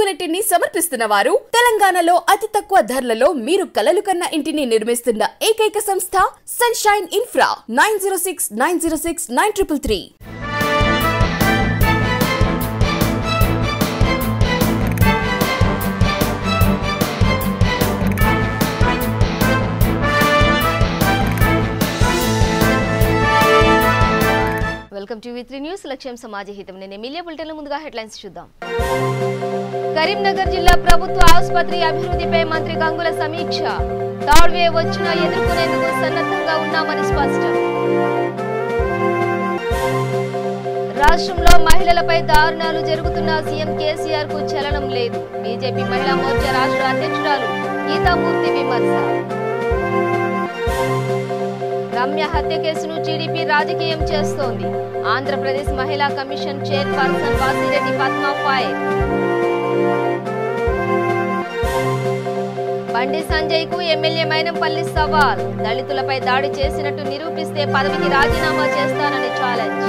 గ్యారెంటీని సమర్పిస్తున్న వారు తెలంగాణలో అతి తక్కువ ధరలలో మీరు కలలు కన్న ఇంటిని నిర్మిస్తున్న ఏకైక సంస్థ sunshine infra 9069069333. Welcome to V3 news. లక్ష్యం సమాజ హితం. నేను ఎమ్మెల్యే బులెటిన్ల ముందుగా హెడ్లైన్స్ చూద్దాం. కరీంనగర్ జిల్లా ప్రభుత్వ ఆసుపత్రి అభివృద్ధిపై మంత్రి గంగుల సమీక్ష. థర్డ్ వేవ్ వచ్చినా ఎదుర్కొనేందుకు సన్నద్ధంగా ఉన్నామని స్పష్టం. రాష్ట్రంలో మహిళలపై దారుణాలు జరుగుతున్న సీఎం కేసీఆర్ కు చలనం లేదు. బీజేపీ మహిళా మోర్చా రాష్ట్ర అధ్యక్షురాలు గీతామూర్తి విమర్శ. రమ్య హత్య కేసును టీడీపీ రాజకీయం చేస్తోంది. ఆంధ్రప్రదేశ్ మహిళా commission chairperson Vasireddy Padma fire. Bandi Sanjay కు ఎమ్మెల్యే మైనంపల్లి సవాల్. దళితులపై దాడి చేసినట్టు నిరూపిస్తే పదవికి రాజీనామా చేస్తానని ఛాలెంజ్.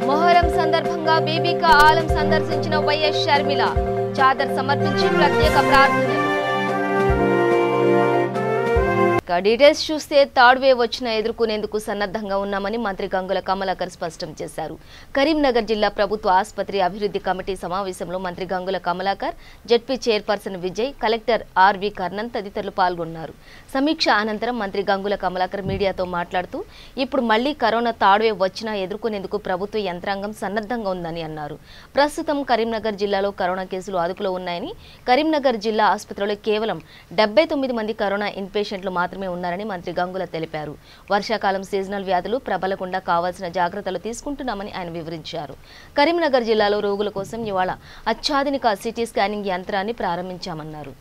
మొహరం సందర్భంగా బీబీకా ఆలం సందర్శించిన వైఎస్ షర్మిల. చాదర్ సమర్పించి ప్రత్యేక ప్రార్థనలు. డీటెయిల్స్ చూస్తే థర్డ్ వేవ్ వచ్చినా ఎదుర్కొనేందుకు సన్నద్ధంగా ఉన్నామని మంత్రి గంగుల కమలాకర్ స్పష్టం చేశారు. కరీంనగర్ జిల్లా ప్రభుత్వ ఆసుపత్రి అభివృద్ధి కమిటీ సమావేశంలో మంత్రి Gangula Kamalakar, ZP chairperson Vijay, collector RV Karnan తదితరులు పాల్గొన్నారు. సమీక్ష అనంతరం మంత్రి గంగుల కమలాకర్ మీడియాతో మాట్లాడుతూ ఇప్పుడు మళ్లీ కరోనా థర్డ్ వేవ్ వచ్చినా ఎదుర్కొనేందుకు ప్రభుత్వ యంత్రాంగం సన్నద్ధంగా ఉందని అన్నారు. ప్రస్తుతం కరీంనగర్ జిల్లాలో కరోనా కేసులు అదుపులో ఉన్నాయని, కరీంనగర్ జిల్లా ఆసుపత్రిలో కేవలం 79 మంది కరోనా ఇన్పేషెంట్లు మాత్రమే ఉన్నారని మంత్రి గంగుల తెలిపారు. వర్షాకాలం సీజనల్ వ్యాధులు ప్రబలకుండా కావాల్సిన జాగ్రత్తలు తీసుకుంటున్నామని ఆయన వివరించారు. కరీంనగర్ జిల్లాలో రోగుల కోసం ఇవాళ అత్యాధునిక సిటీ స్కానింగ్ యంత్రాన్ని ప్రారంభించామన్నారు.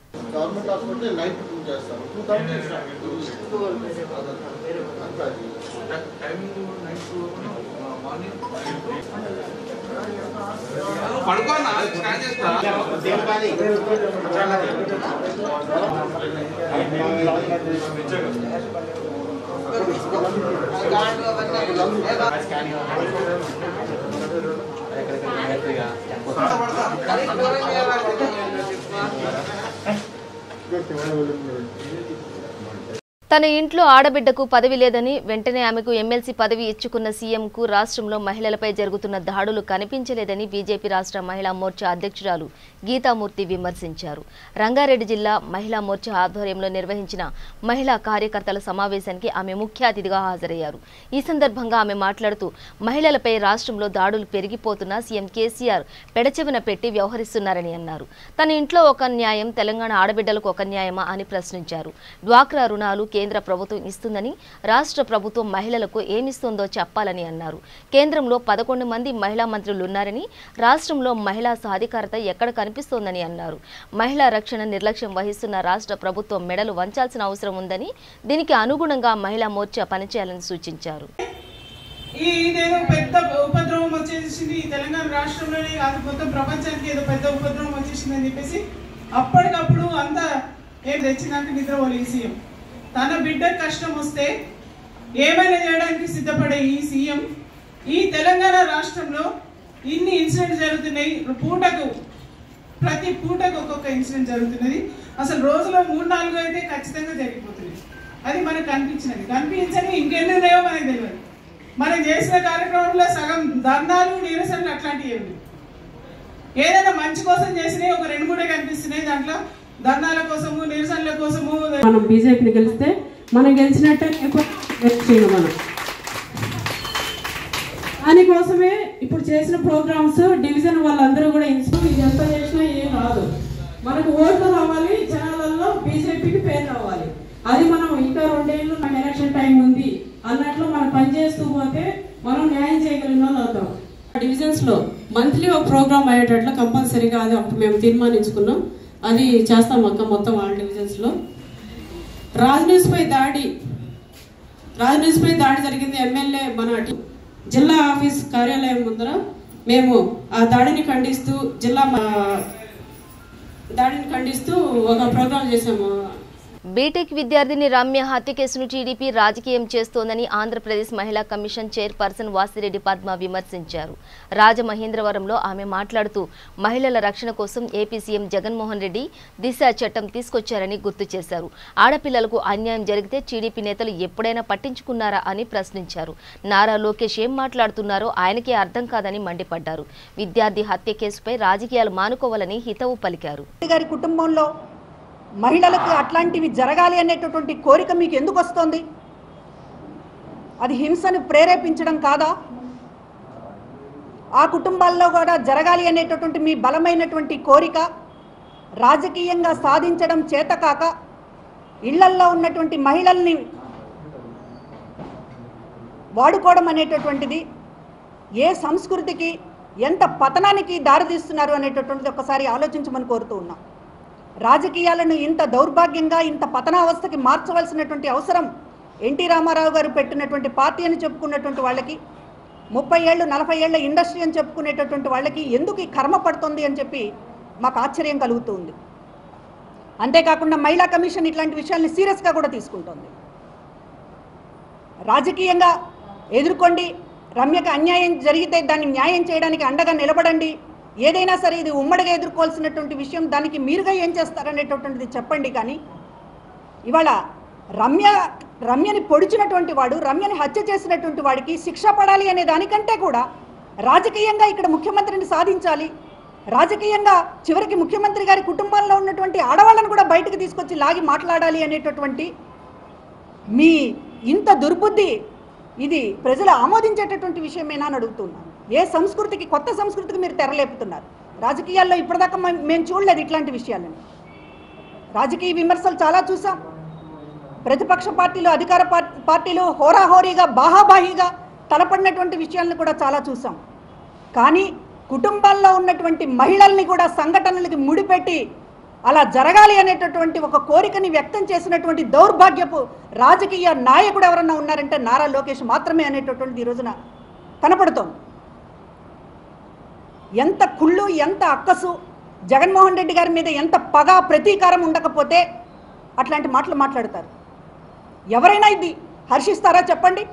తన ఇంట్లో ఆడబిడ్డకు పదవి లేదని వెంటనే ఆమెకు ఎమ్మెల్సీ పదవి ఇచ్చుకున్న సీఎంకు రాష్ట్రంలో మహిళలపై జరుగుతున్న దాడులు కనిపించలేదని బీజేపీ రాష్ట్ర మహిళా మోర్చా అధ్యక్షురాలు గీతామూర్తి విమర్శించారు. రంగారెడ్డి జిల్లా మహిళా మోర్చా ఆధ్వర్యంలో నిర్వహించిన మహిళా కార్యకర్తల సమావేశానికి ఆమె ముఖ్య అతిథిగా హాజరయ్యారు. ఈ సందర్భంగా ఆమె మాట్లాడుతూ మహిళలపై రాష్ట్రంలో దాడులు పెరిగిపోతున్నా సీఎం కేసీఆర్ పెడచెవిన పెట్టి వ్యవహరిస్తున్నారని అన్నారు. తన ఇంట్లో ఒక న్యాయం, తెలంగాణ ఆడబిడ్డలకు ఒక న్యాయమా అని ప్రశ్నించారు. డ్వాక్రా రుణాలు కేంద్ర ప్రభుత్వం ఇస్తుందని, రాష్ట్ర ప్రభుత్వం మహిళలకు ఏమిస్తుందో చెప్పాలని అన్నారు. కేంద్రంలో 11 మంది మహిళా మంత్రులు ఉన్నారని, రాష్ట్రంలో మహిళా సాధికారత ఎక్కడ కనిపిస్తోందని అన్నారు. మహిళా రక్షణ నిర్లక్ష్యం వహిస్తున్న రాష్ట్ర ప్రభుత్వం మెడలు వంచాల్సిన అవసరం ఉందని, దీనికి అనుగుణంగా మహిళా మోర్చా పనిచేయాలని సూచించారు. ఇదేదో పెద్ద ఉపద్రవం వచ్చేసింది తెలంగాణ రాష్ట్రంలోనే కాదు మొత్తం ప్రపంచానికి ఏదో పెద్ద ఉపద్రవం వచ్చేసిందని చెప్పేసి అప్పటికప్పుడు అంతా ఏం తెచ్చినాక నిద్రపోలే ఈ సీఎం. తన బిడ్డ కష్టం వస్తే ఏమైనా చేయడానికి సిద్ధపడే ఈ సీఎం ఈ తెలంగాణ రాష్ట్రంలో ఇన్ని ఇన్సిడెంట్స్ జరుగుతున్నాయి. ప్రతి పూటకు ఒక్కొక్క ఇన్సిడెంట్ జరుగుతున్నది. అసలు రోజులో 3-4 అయితే ఖచ్చితంగా జరిగిపోతుంది. అది మనకు కనిపించని ఇంకెన్ని ఉన్నాయో మనకు తెలియదు. మనం చేసిన కార్యక్రమంలో సగం ధర్నాలు, నిరసనలు అట్లాంటివి ఏమి ఏదైనా మంచి కోసం చేసినవి ఒక 2-3 కనిపిస్తున్నాయి. దాంట్లో ధర్నాల కోసము, నిరసనల కోసము మనం బీజేపీని గెలిస్తే మనం గెలిచినట్టే మనం దానికోసమే ఇప్పుడు చేసిన ప్రోగ్రామ్స్ డివిజన్ వాళ్ళందరూ కూడా ఇన్స్పైర్ ఎంత చేసినా ఏం రాదు. మనకు ఓట్లు రావాలి, జనాలలో బీజేపీకి పేరు రావాలి. అది మనం ఇంకా 2 ఏళ్ళు మన ఎలక్షన్ టైం ఉంది అన్నట్లు మనం పనిచేస్తూ పోతే మనం న్యాయం చేయగలిగిన వాళ్ళు అవుతాం. డివిజన్స్ లో మంత్లీ ఒక ప్రోగ్రామ్ అయ్యేటట్లు కంపల్సరీగా అది ఒకటి మేము తీర్మానించుకున్నాం. అది చేస్తాం అక్క మొత్తం ఆల్ డివిజన్స్ లో. రాజనీస్పై దాడి జరిగింది. ఎమ్మెల్యే మన జిల్లా ఆఫీస్ కార్యాలయం ముందర మేము ఆ దాడిని ఖండిస్తూ ఒక ప్రోగ్రాం చేసాము. బీటెక్ విద్యార్థిని రమ్య హత్య కేసును టీడీపీ రాజకీయం చేస్తోందని ఆంధ్రప్రదేశ్ మహిళా కమిషన్ చైర్పర్సన్ వాసిరెడ్డి పద్మ విమర్శించారు. రాజమహేంద్రవరంలో ఆమె మాట్లాడుతూ మహిళల రక్షణ కోసం ఏపీ సీఎం జగన్మోహన్ రెడ్డి దిశ చట్టం తీసుకొచ్చారని గుర్తు చేశారు. ఆడపిల్లలకు అన్యాయం జరిగితే టీడీపీ నేతలు ఎప్పుడైనా పట్టించుకున్నారా అని ప్రశ్నించారు. నారా లోకేష్ ఏం మాట్లాడుతున్నారో ఆయనకే అర్థం కాదని మండిపడ్డారు. విద్యార్థి హత్య కేసుపై రాజకీయాలు మానుకోవాలని హితవు పలికారు. కుటుంబంలో మహిళలకు అట్లాంటివి జరగాలి అనేటటువంటి కోరిక మీకు ఎందుకు వస్తుంది? అది హింసను ప్రేరేపించడం కాదా? ఆ కుటుంబాల్లో కూడా జరగాలి అనేటటువంటి మీ బలమైనటువంటి కోరిక రాజకీయంగా సాధించడం చేతకాక ఇళ్లల్లో ఉన్నటువంటి మహిళల్ని వాడుకోవడం అనేటటువంటిది ఏ సంస్కృతికి ఎంత పతనానికి దారితీస్తున్నారు అనేటటువంటిది ఒకసారి ఆలోచించమని కోరుతూ ఉన్నాం. రాజకీయాలను ఇంత దౌర్భాగ్యంగా ఇంత పతనావస్థకి మార్చవలసినటువంటి అవసరం ఎన్టీ రామారావు గారు పెట్టినటువంటి పార్టీ అని చెప్పుకున్నటువంటి వాళ్ళకి 30 ఏళ్ళు 40 ఏళ్ల ఇండస్ట్రీ అని చెప్పుకునేటటువంటి వాళ్ళకి ఎందుకు ఈ కర్మ పడుతుంది అని చెప్పి మాకు ఆశ్చర్యం కలుగుతుంది. అంతేకాకుండా మహిళా కమిషన్ ఇట్లాంటి విషయాల్ని సీరియస్గా కూడా తీసుకుంటుంది. రాజకీయంగా ఎదుర్కొండి, రమ్యకు అన్యాయం జరిగితే దాన్ని న్యాయం చేయడానికి అండగా నిలబడండి, ఏదైనా సరే ఇది ఉమ్మడిగా ఎదుర్కోవాల్సినటువంటి విషయం, దానికి మీరుగా ఏం చేస్తారనేటటువంటిది చెప్పండి. కానీ ఇవాళ రమ్యని పొడిచినటువంటి వాడు, రమ్యని హత్య చేసినటువంటి వాడికి శిక్ష పడాలి అనే దానికంటే కూడా రాజకీయంగా ఇక్కడ ముఖ్యమంత్రిని సాధించాలి, రాజకీయంగా చివరికి ముఖ్యమంత్రి గారి కుటుంబంలో ఉన్నటువంటి ఆడవాళ్ళను కూడా బయటకు తీసుకొచ్చి లాగి మాట్లాడాలి అనేటటువంటి మీ ఇంత దుర్బుద్ధి ఇది ప్రజలు ఆమోదించేటటువంటి విషయమేనా అని అడుగుతున్నాను. ఏ సంస్కృతికి, కొత్త సంస్కృతికి మీరు తెరలేపుతున్నారు? రాజకీయాల్లో ఇప్పటిదాకా మేము చూడలేదు ఇట్లాంటి విషయాలను. రాజకీయ విమర్శలు చాలా చూసాం. ప్రతిపక్ష పార్టీలు, అధికార పార్టీలు హోరాహోరీగా బాహాబాహిగా తలపడినటువంటి విషయాలను కూడా చాలా చూసాం. కానీ కుటుంబాల్లో ఉన్నటువంటి మహిళల్ని కూడా సంఘటనలకి ముడిపెట్టి అలా జరగాలి అనేటటువంటి ఒక కోరికని వ్యక్తం చేసినటువంటి దౌర్భాగ్యపు రాజకీయ నాయకుడు ఎవరన్నా ఉన్నారంటే నారా లోకేష్ మాత్రమే అనేటటువంటిది ఈ రోజున కనపడుతోంది. ఎంత కుళ్ళు, ఎంత అక్కసు, జగన్మోహన్ రెడ్డి గారి మీద ఎంత పగ, ప్రతీకారం ఉండకపోతే అట్లాంటి మాటలు మాట్లాడతారు. ఎవరైనా ఇది హర్షిస్తారా చెప్పండి?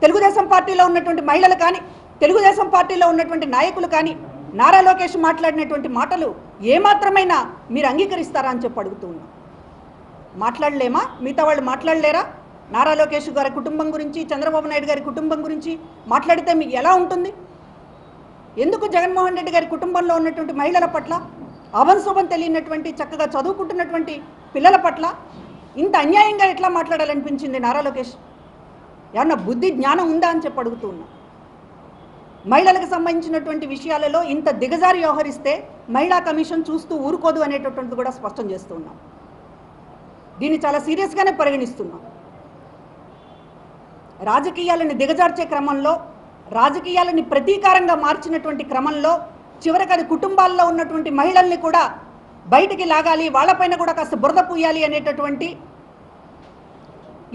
తెలుగుదేశం పార్టీలో ఉన్నటువంటి మహిళలు కానీ, తెలుగుదేశం పార్టీలో ఉన్నటువంటి నాయకులు కానీ నారా లోకేష్ మాట్లాడినటువంటి మాటలు ఏమాత్రమైనా మీరు అంగీకరిస్తారా అని చెప్పి అడుగుతూ ఉన్నాం. మాట్లాడలేమా? మిగతా వాళ్ళు మాట్లాడలేరా? నారా లోకేష్ గారి కుటుంబం గురించి, చంద్రబాబు నాయుడు గారి కుటుంబం గురించి మాట్లాడితే మీకు ఎలా ఉంటుంది? ఎందుకు జగన్మోహన్ రెడ్డి గారి కుటుంబంలో ఉన్నటువంటి మహిళల పట్ల, అవంశోభం తెలియనటువంటి చక్కగా చదువుకుంటున్నటువంటి పిల్లల పట్ల ఇంత అన్యాయంగా ఎట్లా మాట్లాడాలనిపించింది నారా లోకేష్? ఏమన్నా బుద్ధి జ్ఞానం ఉందా అని చెప్పి అడుగుతూ ఉన్నా. మహిళలకు సంబంధించినటువంటి విషయాలలో ఇంత దిగజారి వ్యవహరిస్తే మహిళా కమిషన్ చూస్తూ ఊరుకోదు అనేటటువంటిది కూడా స్పష్టం చేస్తూ ఉన్నాం. దీన్ని చాలా సీరియస్గానే పరిగణిస్తున్నాం. రాజకీయాలను దిగజార్చే క్రమంలో, రాజకీయాలని ప్రతీకారంగా మార్చినటువంటి క్రమంలో చివరికి అది కుటుంబాల్లో ఉన్నటువంటి మహిళల్ని కూడా బయటికి లాగాలి, వాళ్ళపైన కూడా కాస్త బురద పూయాలి అనేటటువంటి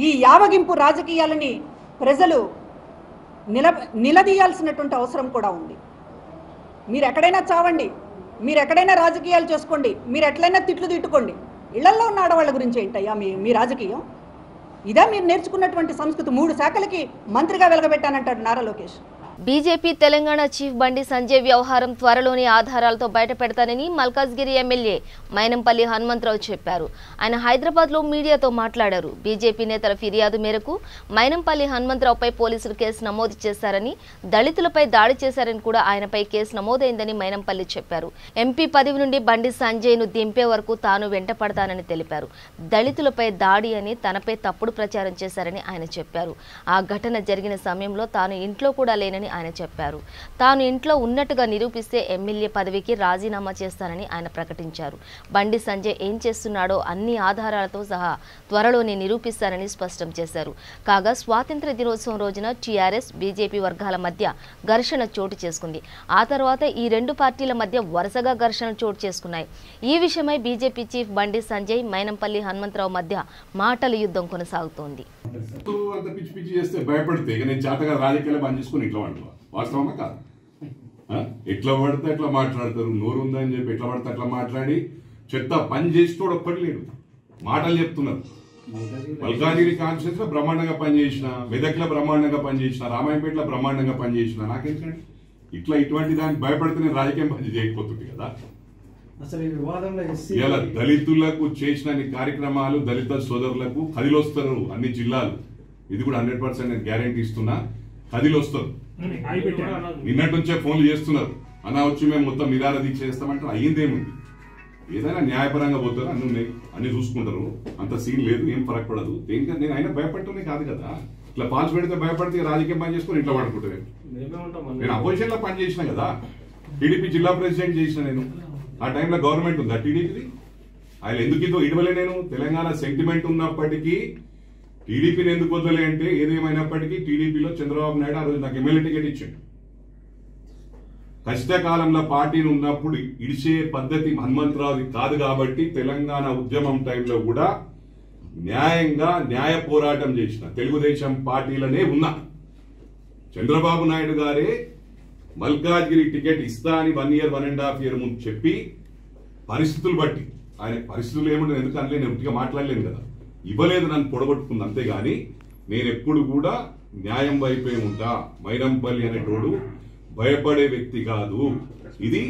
ఈ యావగింపు రాజకీయాలని ప్రజలు నిలదీయాల్సినటువంటి అవసరం కూడా ఉంది. మీరు ఎక్కడైనా చావండి, మీరు ఎక్కడైనా రాజకీయాలు చేసుకోండి, మీరు ఎట్లయినా తిట్లు తిట్టుకోండి, ఇళ్లల్లో ఉన్న ఆడవాళ్ళ గురించి ఏంటయ్యా మీ రాజకీయం? ఇదే మీరు నేర్చుకున్నటువంటి సంస్కృతి. 3 శాఖలకి మంత్రిగా వెలగబెట్టానంటాడు నారా లోకేష్. బీజేపీ తెలంగాణ చీఫ్ బండి సంజయ్ వ్యవహారం త్వరలోని ఆధారాలతో బయటపెడతానని మల్కాజ్గిరి ఎమ్మెల్యే మైనంపల్లి హనుమంతరావు చెప్పారు. ఆయన హైదరాబాద్లో మీడియాతో మాట్లాడారు. బీజేపీ నేతల ఫిర్యాదు మేరకు మైనంపల్లి హనుమంతరావుపై పోలీసులు కేసు నమోదు చేశారని, దళితులపై దాడి చేశారని కూడా ఆయనపై కేసు నమోదైందని మైనంపల్లి చెప్పారు. ఎంపీ పదవి నుండి బండి సంజయ్ను దింపే వరకు తాను వెంటపడతానని తెలిపారు. దళితులపై దాడి అని తనపై తప్పుడు ప్రచారం చేశారని ఆయన చెప్పారు. ఆ ఘటన జరిగిన సమయంలో తాను ఇంట్లో కూడా లేనని ఆయన చెప్పారు. తాను ఇంట్లో ఉన్నట్టుగా నిరూపిస్తే ఎమ్మెల్యే పదవికి రాజీనామా చేస్తానని ఆయన ప్రకటించారు. బండి సంజయ్ ఏం చేస్తున్నాడో అన్ని ఆధారాలతో సహా త్వరలోనే నిరూపిస్తారని స్పష్టం చేశారు. కాగా స్వాతంత్ర దినోత్సవం రోజున టీఆర్ఎస్, బీజేపీ వర్గాల మధ్య ఘర్షణ చోటు చేసుకుంది. ఆ తర్వాత ఈ 2 పార్టీల మధ్య వరుసగా ఘర్షణలు చోటు చేసుకున్నాయి. ఈ విషయమై బీజేపీ చీఫ్ బండి సంజయ్, మైనంపల్లి హనుమంతరావు మధ్య మాటల యుద్ధం కొనసాగుతోంది. వాస్తవమా కాదు? ఎట్లా పడితే అట్లా మాట్లాడతారు. నోరు ఉందని చెప్పి ఎట్లా పడితే అట్లా మాట్లాడి చెత్త పని చేసి కూడా ఒక్కటి లేడు. మాటలు చెప్తున్నారు. మల్కాజిగిరి కాన్స్టిట్యూన్స్ లో బ్రహ్మాండంగా పనిచేసిన, మెదక్లో బ్రహ్మాండంగా పనిచేసిన, రామాయంపేటలో బ్రహ్మాండంగా పనిచేసిన. నాకేంటండి ఇటువంటి దానికి భయపడితే నేను రాజకీయం పని చేయకపోతుంది కదా. అసలు ఈ వివాదంలో ఇలా దళితులకు చేసిన కార్యక్రమాలు దళిత సోదరులకు కదిలొస్తారు అన్ని జిల్లాలు. ఇది కూడా 100% నేను గ్యారంటీ ఇస్తున్నా, కదిలొస్తారు. నిన్నటి నుంచే ఫోన్లు చేస్తున్నారు, అన్నా వచ్చి మేము మొత్తం నిరార దీక్ష చేస్తామంటే అయ్యిందేముంది. ఏదైనా న్యాయపరంగా పోతారు, అన్ని ఉన్నాయి, అన్ని చూసుకుంటారు, అంత సీన్ లేదు, ఏం ఫరక్ పడదు. దేనికని నేను అయినా భయపడటమే కాదు కదా. ఇట్లా పాల్స్ పెడితే భయపడితే రాజకీయం పని చేసుకుని ఇంట్లో పడుకుంటాను. నేను అపోజిషన్ లో పని చేసిన కదా, టీడీపీ జిల్లా ప్రెసిడెంట్ చేసిన నేను. ఆ టైంలో గవర్నమెంట్ ఉందా టీడీపీది? ఆయన ఎందుకు ఇదో ఇడవలే నేను. తెలంగాణ సెంటిమెంట్ ఉన్నప్పటికీ టీడీపీని ఎందుకు వద్దలే అంటే, ఏదేమైనప్పటికీ టీడీపీలో చంద్రబాబు నాయుడు ఆ రోజు నాకు ఎమ్మెల్యే టికెట్ ఇచ్చాడు. కష్టకాలంలో పార్టీని ఉన్నప్పుడు ఇడిచే పద్ధతి హనుమంతరావుది కాదు కాబట్టి తెలంగాణ ఉద్యమం టైంలో కూడా న్యాయంగా న్యాయ పోరాటం చేసిన తెలుగుదేశం పార్టీలనే ఉన్నా. చంద్రబాబు నాయుడు గారే మల్కాజ్గిరి టికెట్ ఇస్తా అని 1 year 1.5 year ముందు చెప్పి పరిస్థితులు బట్టి, ఆయన పరిస్థితులు ఏమంటే ఎందుకు అనలే, నేను ఉట్టిగా మాట్లాడలేను కదా, ఇవ్వలేదు, నన్ను పొడగొట్టుకుంది అంతేగాని నేను ఎప్పుడు కూడా న్యాయం వైపే ఉంటా. మైనంపల్లి అనేటోడు భయపడే వ్యక్తి కాదు. ఇది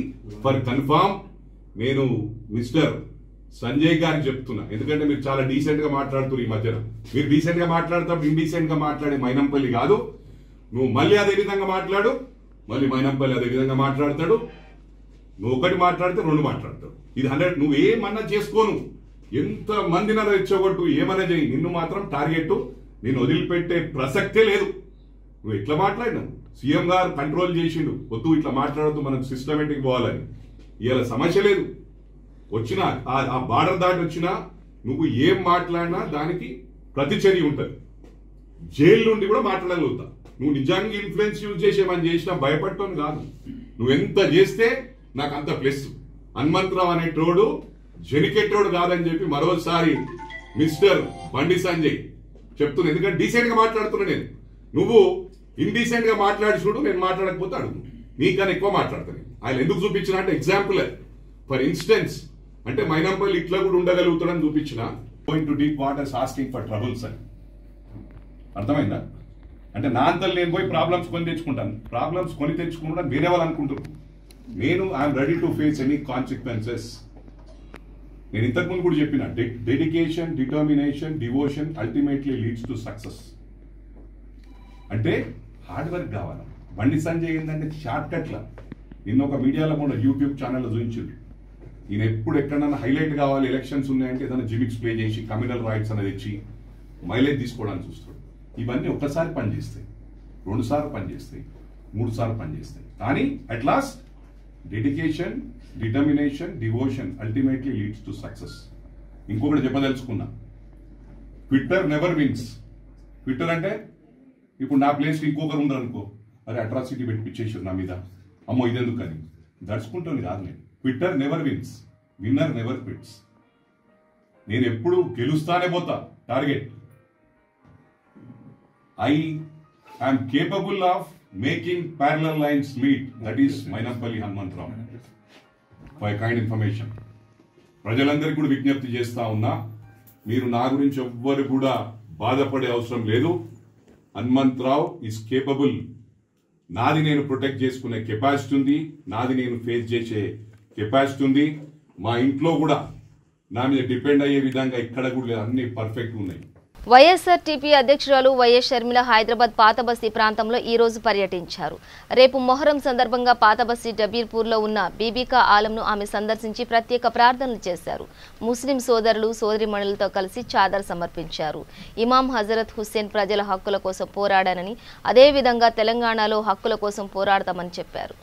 ఫర్ కన్ఫామ్ నేను మిస్టర్ సంజయ్ గారికి చెప్తున్నా. ఎందుకంటే మీరు చాలా డీసెంట్ గా మాట్లాడుతున్నారు ఈ మధ్యన. మీరు డీసెంట్ గా మాట్లాడతాడు, ఇండీసెంట్ గా మాట్లాడే మైనంపల్లి కాదు. నువ్వు మళ్ళీ అదే విధంగా మాట్లాడు, మళ్ళీ మైనంపల్లి అదే విధంగా మాట్లాడతాడు. నువ్వు ఒకటి మాట్లాడితే 2 మాట్లాడతాడు. ఇది 100. నువ్వు ఏమన్నా చేసుకోను, ఎంత మందిన రెచ్చగొట్టు, ఏమన్నా చేయి, నిన్ను మాత్రం టార్గెట్, నేను వదిలిపెట్టే ప్రసక్తే లేదు. నువ్వు ఎట్లా మాట్లాడినావు, సీఎం గారు కంట్రోల్ చేసిండు, వద్దు ఇట్లా మాట్లాడద్దు, మనకు సిస్టమేటిక్ పోవాలని. ఇలా సమస్య లేదు. వచ్చినా ఆ బార్డర్ దాటి వచ్చినా నువ్వు ఏం మాట్లాడినా దానికి ప్రతిచర్య ఉంటుంది. జైలు నుండి కూడా మాట్లాడగలుగుతా. నువ్వు నిజంగా ఇన్ఫ్లుయెన్స్ యూజ్ చేసేమని చేసినా భయపడటం కాదు. నువ్వు ఎంత చేస్తే నాకు అంత ప్లస్. హనుమంతరావు అనేటోడు జనికెట్టోడు కాదని చెప్పి మరోసారి మిస్టర్ బండి సంజయ్ చెప్తున్నా. ఎందుకంటే డీసెంట్ గా మాట్లాడుతున్నా నేను. నువ్వు ఇండీసెంట్ గా మాట్లాడి చూడు, నేను మాట్లాడకపోతే అడుగు, నీకన్నా ఎక్కువ మాట్లాడతాను. ఆయన ఎందుకు చూపించిన అంటే ఎగ్జాంపుల్, ఫర్ ఇన్స్టెన్స్ అంటే మైనంపల్లి ఇట్లా కూడా ఉండగలుగుతాడని చూపించిన. Going to deep waters asking for troubles అని అర్థమైందా? అంటే నా అంతలు నేను పోయి ప్రాబ్లమ్స్ కొని తెచ్చుకుంటాను. ప్రాబ్లమ్స్ కొని తెచ్చుకుంటాను వేరే వాళ్ళు అనుకుంటున్నారు. నేను I'm ready to face any consequences. నేను ఇంతకుముందు కూడా చెప్పిన, dedication, determination, devotion ultimately leads to success. అంటే హార్డ్ వర్క్ కావాలి. బండి సంజయ్ ఏంటంటే షార్ట్ కట్ల నిన్న ఒక మీడియాలో కూడా యూట్యూబ్ ఛానల్లో చూపించారు. ఈయన ఎప్పుడు ఎక్కడన్నా హైలైట్ కావాలి, ఎలక్షన్స్ ఉన్నాయంటే ఏదైనా జిమిక్స్ ప్లే చేసి కమ్యూనల్ రైట్స్ అనేది ఇచ్చి మైలేజ్ తీసుకోవడానికి చూస్తాడు. ఇవన్నీ ఒక్కసారి పనిచేస్తాయి, 2 సార్లు పనిచేస్తాయి, 3 సార్లు పనిచేస్తాయి. కానీ at last dedication, determination, devotion ultimately leads to success. ఇంకొకటి చెప్పదలుచుకున్నా, ట్విట్టర్ నెవర్ విన్స్. ట్విట్టర్ అంటే ఇప్పుడు నా ప్లేస్ ఇంకొకరు ఉండరు అనుకో, అరే అట్రాసిటీ పెట్టించేసారు నా మీద, అమ్మో ఇదెందుకు అని దడుచుకుంటాను కాదు నేను. Quitter never wins, winner never quits. నేను ఎప్పుడు గెలుస్తానే పోతా. Target, I am capable of making parallel lines meet. That is Mainapalli Hanumantarao. For kind information. ప్రజలందరికీ కూడా విజ్ఞప్తి చేస్తా ఉన్నా, మీరు నా గురించి ఎవ్వరు కూడా బాధపడే అవసరం లేదు. Hanumantha Rao is capable. నాది నేను ప్రొటెక్ట్ చేసుకునే కెపాసిటీ ఉంది, నాది నేను ఫేస్ చేసే కెపాసిటీ ఉంది. మా ఇంట్లో కూడా నా మీద డిపెండ్ అయ్యే విధంగా ఇక్కడ కూడా లేదు, అన్ని పర్ఫెక్ట్ ఉన్నాయి. వైఎస్ఆర్టీపీ అధ్యక్షురాలు వైఎస్ షర్మిల హైదరాబాద్ పాతబస్తీ ప్రాంతంలో ఈ రోజు పర్యటించారు. రేపు మొహరం సందర్భంగా పాతబస్తీ డబీర్పూర్లో ఉన్న బీబీకా ఆలంను ఆమె సందర్శించి ప్రత్యేక ప్రార్థనలు చేశారు. ముస్లిం సోదరులు సోదరిమణులతో కలిసి చాదర్ సమర్పించారు. ఇమాం హజరత్ హుస్సేన్ ప్రజల హక్కుల కోసం పోరాడానని, అదేవిధంగా తెలంగాణలో హక్కుల కోసం పోరాడతామని చెప్పారు.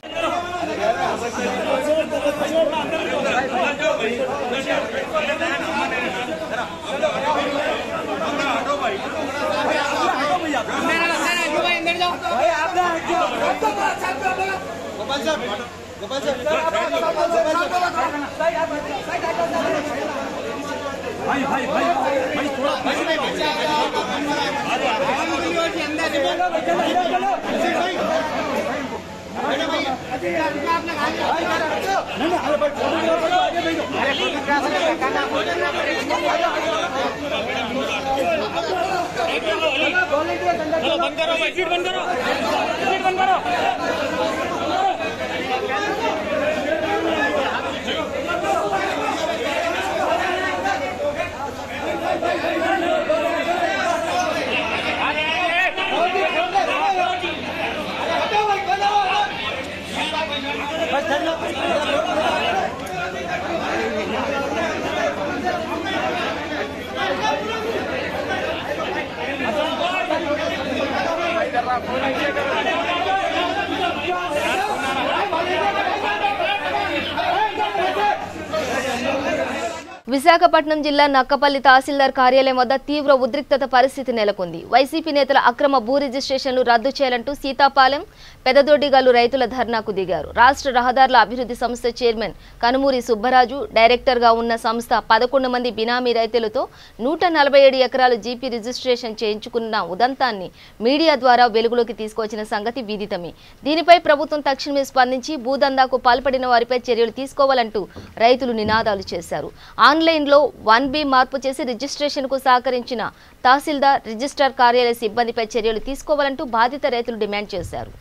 విశాఖపట్నం జిల్లా నక్కపల్లి తహసీల్దార్ కార్యాలయం వద్ద తీవ్ర ఉద్రిక్తత పరిస్థితి నెలకొంది. వైసీపీ నేతల అక్రమ భూ రిజిస్ట్రేషన్లు రద్దు చేయాలంటూ సీతాపాలెం పెదదొడ్డిగాలు రైతుల ధర్నాకు దిగారు. రాష్ట్ర రహదారుల అభివృద్ధి సంస్థ చైర్మన్ కనుమూరి సుబ్బరాజు, డైరెక్టర్గా ఉన్న సంస్థ 11 మంది బినామీ రైతులతో 147 ఎకరాలు జీపీ రిజిస్ట్రేషన్ చేయించుకున్న ఉదంతాన్ని మీడియా ద్వారా వెలుగులోకి తీసుకొచ్చిన సంగతి విదితమే. దీనిపై ప్రభుత్వం తక్షణమే స్పందించి భూదందాకు పాల్పడిన వారిపై చర్యలు తీసుకోవాలంటూ రైతులు నినాదాలు చేశారు. ఆన్లైన్లో 1B మార్పు చేసి రిజిస్ట్రేషన్కు సహకరించిన తహసీల్దార్, రిజిస్ట్రార్ కార్యాలయ సిబ్బందిపై చర్యలు తీసుకోవాలంటూ బాధిత రైతులు డిమాండ్ చేశారు.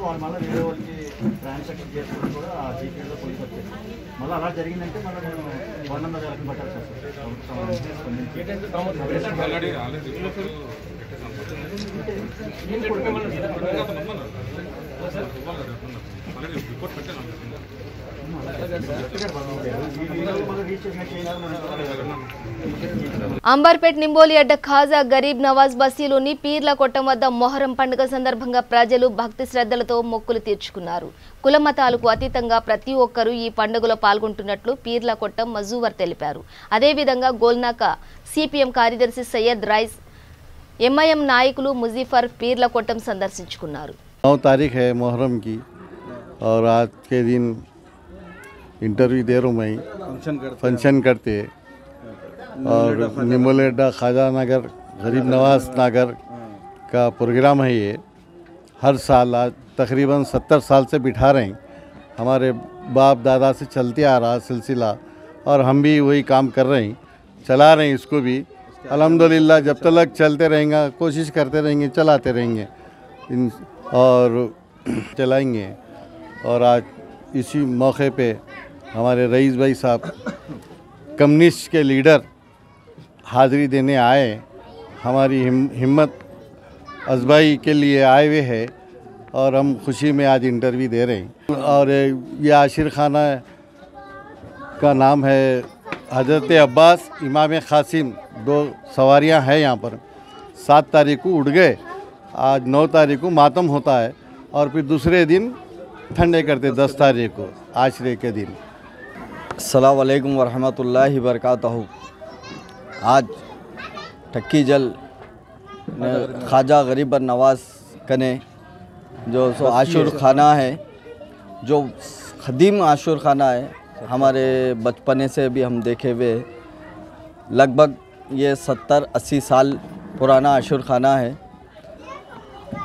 వాళ్ళు మళ్ళీ వేరే వాళ్ళకి ట్రాన్సాక్షన్ చేసుకుంటూ కూడా ఆ జీపీలో పోలీసు వచ్చేది. మళ్ళీ అలా జరిగిందంటే మళ్ళీ నేను 100 వేలకు పట్టాలి అంబర్పేట్ నింబోలి అడ్డ ఖాజా గరీబ్ నవాజ్ బస్తీలోని పీర్ల కొట్టం వద్ద మొహరం పండుగ సందర్భంగా ప్రజలు భక్తి శ్రద్ధలతో మొక్కులు తీర్చుకున్నారు. కుల మతాలకు అతీతంగా ప్రతి ఒక్కరూ ఈ పండుగలో పాల్గొంటున్నట్లు పీర్ల కొట్టం మజూవర్ తెలిపారు. అదేవిధంగా గోల్నాక సిపిఎం కార్యదర్శి సయ్యద్ రైస్, ఎంఐఎం నాయకులు ముజీఫర్ పీర్ల కొట్టం సందర్శించుకున్నారు. 9 तारीख है मुहर्रम की और आज के दिन इंटरव्यू दे रहा हूँ मैं, फंक्शन करते और निमोलेडा खाजा नगर गरीब नवाज नगर का प्रोग्राम है ये। हर साल आज तकरीबन 70 साल से बिठा रहे हैं, हमारे बाप दादा से चलते आ रहा सिलसिला और हम भी वही काम कर रहे हैं, चला रहे हैं इसको भी अल्हम्दुलिल्लाह। जब तक चलते रहेंगे, कोशिश करते रहेंगे, चलाते रहेंगे और चलाएंगे। और आज इसी मौके पे हमारे रईस भाई साहब कम्युनिस्ट के लीडर हाज़िरी देने आए, हमारी हिम्मत अजबाई के लिए आए हुए हैं और हम खुशी में आज इंटरव्यू दे रहे हैं। और ये आशिर खाना का नाम है हज़रत अब्बास इमाम क़ासिम। 2 सवारियां हैं यहाँ पर। 7 तारीख को उठ गए, आज 9 तारीख को मातम होता है और फिर दूसरे दिन ठंडे करते 10 तारीख को आशरे के दिन। अस्सलाम वालेकुम वरहमतुल्लाहि वबरकातुहू। आज ठक्की जल ख्वाजा गरीब नवाज कने जो आशुर खाना है, जो ख़दीम आशुर खाना है, हमारे बचपने से भी हम देखे हुए, लगभग ये 70-80 साल पुराना आशुर खाना है।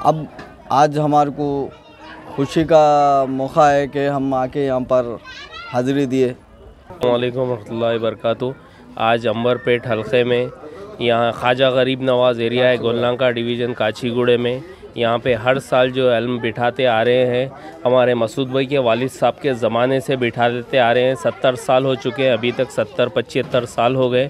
अब आज हमारे को खुशी का मौका है कि हम आके यहाँ पर हाज़िरी दिए। अस्सलामुअलैकुम रहमतुल्लाहि वबरकातुहू। आज अंबरपेट हलक़े में यहाँ ख्वाजा गरीब नवाज़ एरिया है, गोलनाका डिवीज़न काचीगुड़े में। यहाँ पे हर साल जो इल्म बिठाते आ रहे हैं, हमारे मसूद भाई के वालिद साहब के ज़माने से बिठा देते आ रहे हैं। 70 साल हो चुके हैं, अभी तक 70-75 साल हो गए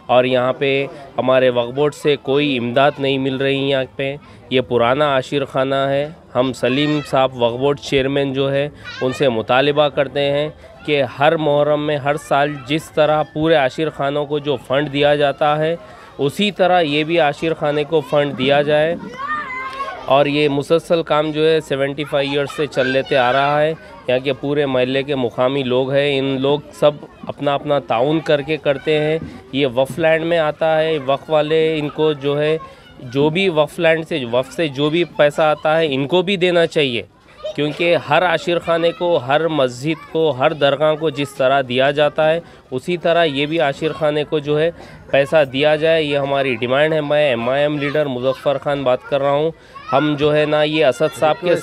और यहाँ पे हमारे वक्फ बोर्ड से कोई इमदाद नहीं मिल रही यहाँ पे। ये पुराना आशिर खाना है। हम सलीम साहब वक्फ बोर्ड चेयरमैन जो है उनसे मुतालिबा करते हैं कि हर मुहर्रम में हर साल जिस तरह पूरे आशिर खानों को जो फ़ंड दिया जाता है, उसी तरह ये भी आशिर खाने को फ़ंड दिया जाए। और ये मुसलसल काम जो है 75 ईयर्स से चल लेते आ रहा है। यहाँ के पूरे महल्ले के मुकामी लोग हैं, इन लोग सब अपना अपना ताउन करके करते हैं। ये वक्फ लैंड में आता है, वक्फ वाले इनको जो है जो भी वक्फ लैंड से वक्फ से जो भी पैसा आता है इनको भी देना चाहिए। क्योंकि हर आशिर खाने को, हर मस्जिद को, हर दरगाह को जिस तरह दिया जाता है उसी तरह ये भी आशिर खाने को जो है पैसा दिया जाए, ये हमारी डिमांड है। मैं MIM लीडर मुजफ्फर खान बात कर रहा हूँ। हम जो है ना ये असद साहब के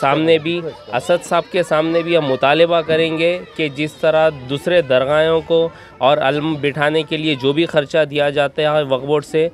सामने भी हम मुतालबा करेंगे कि जिस तरह दूसरे दरगाहों को और अलम बिठाने के लिए जो भी खर्चा दिया जाता है वक्फ बोर्ड से,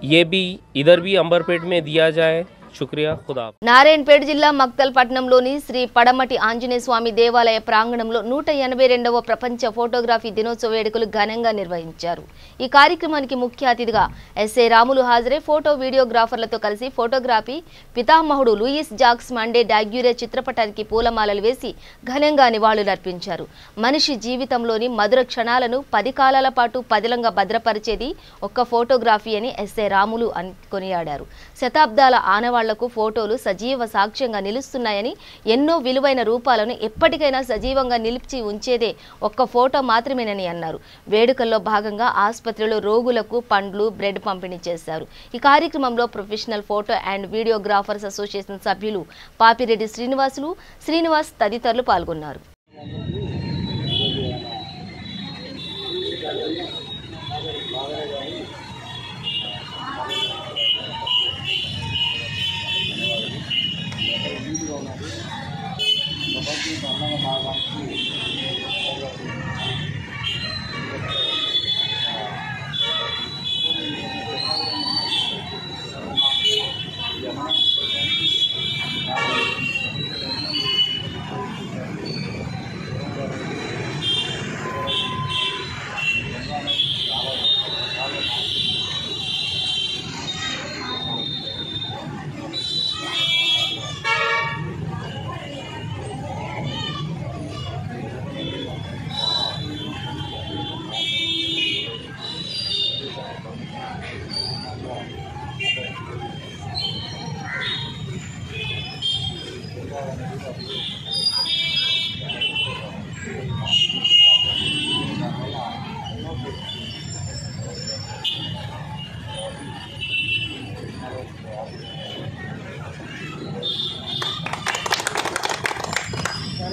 ये भी इधर भी अंबरपेट में दिया जाए। शुक्रिया, खुदा। నారాయణపేట జిల్లా మక్తల్ పట్టణంలోని శ్రీ పడమటి ఆంజనేయ స్వామి దేవాలయ ప్రాంగణంలో 182వ ప్రపంచ ఫోటోగ్రఫీ దినోత్సవ వేడుకలు ఘనంగా నిర్వహించారు। ఈ కార్యక్రమానికి ముఖ్య అతిథిగా ఎస్ఏ రాములు హాజరై ఫోటో వీడియోగ్రాఫర్లతో కలిసి ఫోటోగ్రఫీ పితామహుడు లూయిస్ జాక్స్ మండే డాగ్యూరే చిత్రపటానికి పూలమాలలు వేసి ఘనంగా నివాళులర్పించారు। మనిషి జీవితంలోని మధుర క్షణాలను 10 కాలాల పాటు పదిలంగా భద్రపరిచేది ఒక్క ఫోటోగ్రఫీ అని ఎస్ఏ రాములు కొనియాడారు। శతాబ్దాల ఆనవాళ్లకు ఫోటోలు సజీవ సాక్ష్యంగా నిలుస్తున్నాయని, ఎన్నో విలువైన రూపాలను ఎప్పటికైనా సజీవంగా నిలిచి ఉంచేదే ఒక్క ఫోటో మాత్రమేనని అన్నారు। వేడుకల్లో భాగంగా ఆసుపత్రిలో రోగులకు పండ్లు, బ్రెడ్ పంపిణీ చేశారు। ఈ కార్యక్రమంలో professional photo and videographers association సభ్యులు పాపిరెడ్డి శ్రీనివాస్ తదితరులు పాల్గొన్నారు।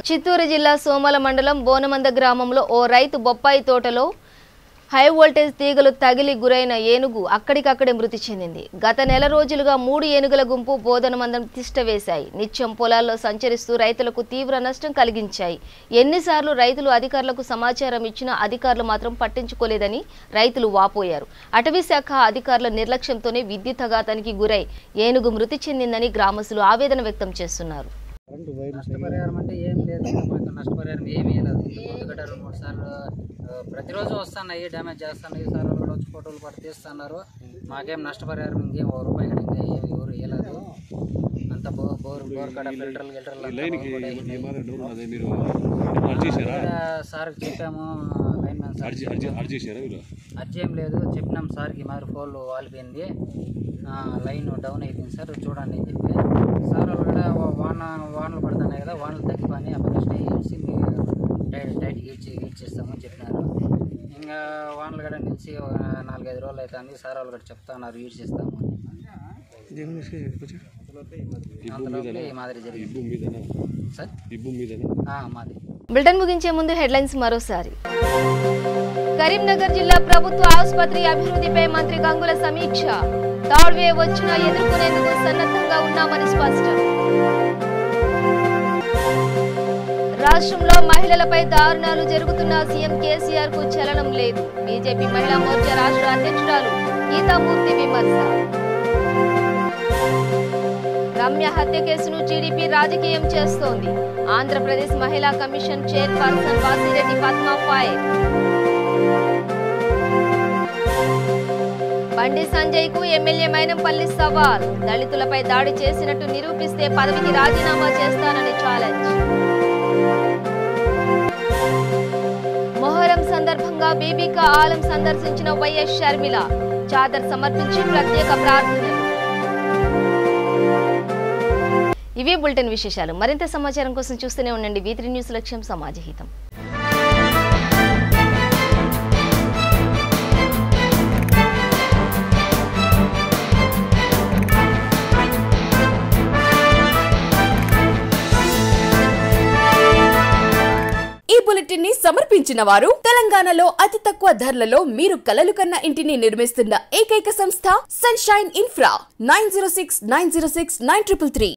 చిత్తూరు జిల్లా సోమల మండలం బోనమంద గ్రామంలో ఓ రైతు బొప్పాయి తోటలో హై వోల్టేజ్ తీగలు తగిలి గురైన ఏనుగు అక్కడికక్కడే మృతి చెందింది। గత నెల రోజులుగా 3 ఏనుగుల గుంపు బోధనమందం తిష్టవేశాయి। నిత్యం పొలాల్లో సంచరిస్తూ రైతులకు తీవ్ర నష్టం కలిగించాయి। ఎన్నిసార్లు రైతులు అధికారులకు సమాచారం ఇచ్చినా అధికారులు మాత్రం పట్టించుకోలేదని రైతులు వాపోయారు। అటవీ శాఖ అధికారుల నిర్లక్ష్యంతోనే విద్యుతఘాతానికి గురై ఏనుగు మృతి చెందిందని గ్రామస్తులు ఆవేదన వ్యక్తం చేస్తున్నారు। నష్టపరిహారం అంటే ఏం లేదు, మాకు నష్టపరిహారం ఏమీ లేదు। ఇంతకుముందు 2-3 సార్లు ప్రతిరోజు వస్తున్నాయి, డ్యామేజ్ చేస్తున్నాయి, సార్ వాళ్ళు వచ్చి ఫోటోలు పట్టి తీస్తున్నారు। మాకేం నష్టపరిహారం ఇంకేం ₹1 ఇంకా ఏమి ఎవరు ఇవ్వలేదు। అంత బోర్ కడ ఫిల్టర్లు సార్కి చెప్పాము, లైన్ మ్యాన్ సార్ అర్జీ ఏం లేదు, చెప్పినాం సార్కి మరి ఫోన్ వాలిపోయింది, లైన్ డౌన్ అయిపోయింది సార్ చూడండి అని చెప్పి, సార్ వాళ్ళు కూడా వానలు పడుతున్నాయి కదా, వానలు తగ్గిపోయి అప్పుడు స్టే చేసి మీరు టైట్ ఇచ్చేస్తామని చెప్పినారు। ఇంకా వానలు కూడా నిలిచి 4-5 రోజులు అవుతుంది, సార్ వాళ్ళు కూడా చెప్తున్నారు ఈడ్ చేస్తాము అంతలోపే ఈ మాదిరి జరిగింది సార్। మాది బులెటిన్ ముగించే ముందు హెడ్లైన్స్ మరోసారి। కరీంనగర్ జిల్లా ప్రభుత్వ ఆసుపత్రి అభివృద్ధిపై మంత్రి గంగుల సమీక్ష, థర్డ్ వేవ్ వచ్చినా ఎదుర్కొనేందుకు సన్నద్ధంగా ఉన్నామని స్పష్టం। రాష్ట్రంలో మహిళలపై దారుణాలు జరుగుతున్న సీఎం కేసీఆర్ కు చలనం లేదు, బీజేపీ మహిళా మోర్చా రాష్ట్ర అధ్యక్షురాలు గీతామూర్తి విమర్శ। రమ్య హత్య కేసును టీడీపీ రాజకీయం చేస్తోంది, ఆంధ్రప్రదేశ్ మహిళా commission chairperson Vasireddy Padma fire. Bandi Sanjay కు ఎమ్మెల్యే మైనంపల్లి సవాల్, దళితులపై దాడి చేసినట్టు నిరూపిస్తే పదవికి రాజీనామా చేస్తానని ఛాలెంజ్। మొహరం సందర్భంగా బీబీకా ఆలం సందర్శించిన వైఎస్ షర్మిల, చాదర్ సమర్పించి ప్రత్యేక ప్రార్థనలు। ఇవే బులెటిన్ విశేషాలు। మరింత సమాచారం కోసం చూస్తూనే ఉండండి V3 న్యూస్, లక్ష్యం సమాజహితం। సమర్పించిన వారు తెలంగాణలో అతి తక్కువ ధరలలో మీరు కలలు కన్న ఇంటిని నిర్మిస్తున్న ఏకైక సంస్థ సన్షైన్ ఇన్ఫ్రా 9069069333